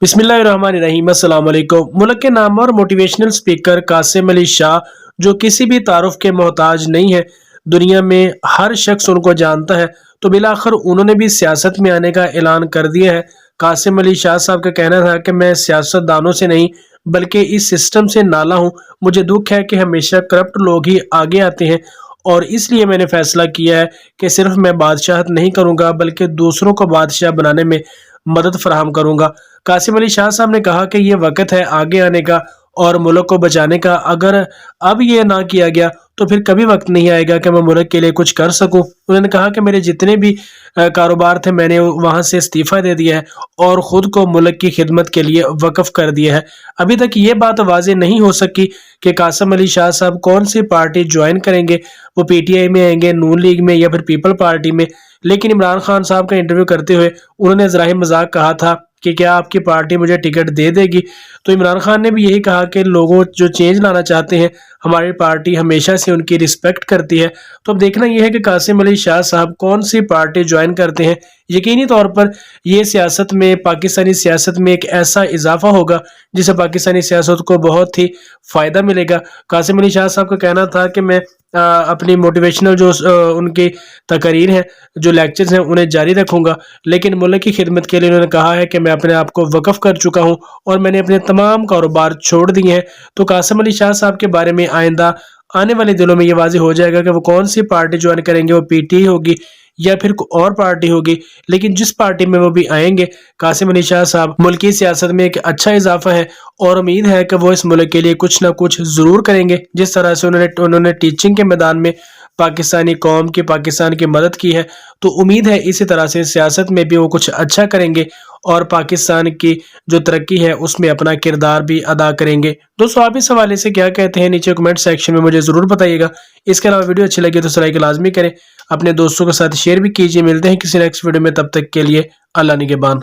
बिस्मिल्लाहिर्रहमानिर्रहीम। अस्सलाम वालेकुम। मुल्क के नामवर मोटिवेशनल स्पीकर कासिम अली शाह, जो किसी भी तारुफ के मोहताज नहीं है, दुनिया में हर शख्स उनको जानता है, तो बिलाखिर उन्होंने भी सियासत में आने का ऐलान कर दिया है। कासिम अली शाह साहब का कहना था कि मैं सियासतदानों से नहीं बल्कि इस सिस्टम से नाला हूँ। मुझे दुख है कि हमेशा करप्ट लोग ही आगे आते हैं और इसलिए मैंने फैसला किया है कि सिर्फ मैं बादशाहत नहीं करूँगा बल्कि दूसरों को बादशाह बनाने में मदद फराहम करूँगा। कासिम अली शाह साहब ने कहा कि ये वक्त है आगे आने का और मुल्क को बचाने का। अगर अब ये ना किया गया तो फिर कभी वक्त नहीं आएगा कि मैं मुल्क के लिए कुछ कर सकूं। उन्होंने कहा कि मेरे जितने भी कारोबार थे मैंने वहां से इस्तीफा दे दिया है और खुद को मुल्क की खिदमत के लिए वक्फ कर दिया है। अभी तक ये बात वाज़ेह नहीं हो सकी कि कासिम अली शाह साहब कौन सी पार्टी ज्वाइन करेंगे, वो पीटीआई में आएंगे, नून लीग में या फिर पीपल पार्टी में। लेकिन इमरान खान साहब का इंटरव्यू करते हुए उन्होंने ज़राही मजाक कहा था कि क्या आपकी पार्टी मुझे टिकट दे देगी। तो इमरान खान ने भी यही कहा कि लोगों जो चेंज लाना चाहते हैं, हमारी पार्टी हमेशा से उनकी रिस्पेक्ट करती है। तो अब देखना यह है कि कासिम अली शाह साहब कौन सी पार्टी ज्वाइन करते हैं। यकीनी तौर पर यह सियासत में, पाकिस्तानी सियासत में एक ऐसा इजाफा होगा जिससे पाकिस्तानी सियासत को बहुत ही फ़ायदा मिलेगा। कासिम अली शाह साहब का कहना था कि मैं अपनी मोटिवेशनल जो उनकी तकरीर हैं, जो लेक्चर्स हैं, उन्हें जारी रखूँगा, लेकिन मुल्क की खिदमत के लिए उन्होंने कहा है कि मैं अपने आप को वक़्फ़ कर चुका हूँ और मैंने अपने तमाम कारोबार छोड़ दिए हैं। तो कासिम अली शाह साहब के बारे में आइंदा आने वाले दिनों में ये वाज़ेह हो जाएगा कि वो कौन सी पार्टी ज्वाइन करेंगे, वो पीटी होगी या फिर कोई और पार्टी होगी। लेकिन जिस पार्टी में वो भी आएंगे, कासिम अली शाह साहब मुल्की सियासत में एक अच्छा इजाफा है और उम्मीद है कि वो इस मुल्क के लिए कुछ ना कुछ ज़रूर करेंगे। जिस तरह से उन्होंने टीचिंग के मैदान में पाकिस्तानी कौम की, पाकिस्तान की मदद की है, तो उम्मीद है इसी तरह से सियासत में भी वो कुछ अच्छा करेंगे और पाकिस्तान की जो तरक्की है उसमें अपना किरदार भी अदा करेंगे। दोस्तों, आप इस हवाले से क्या कहते हैं, नीचे कमेंट सेक्शन में मुझे ज़रूर बताइएगा। इसके अलावा वीडियो अच्छी लगी तो लाइक लाजमी करें, अपने दोस्तों के साथ शेयर भी कीजिए। मिलते हैं किसी नेक्स्ट वीडियो में, तब तक के लिए अल्लाह निगहबान।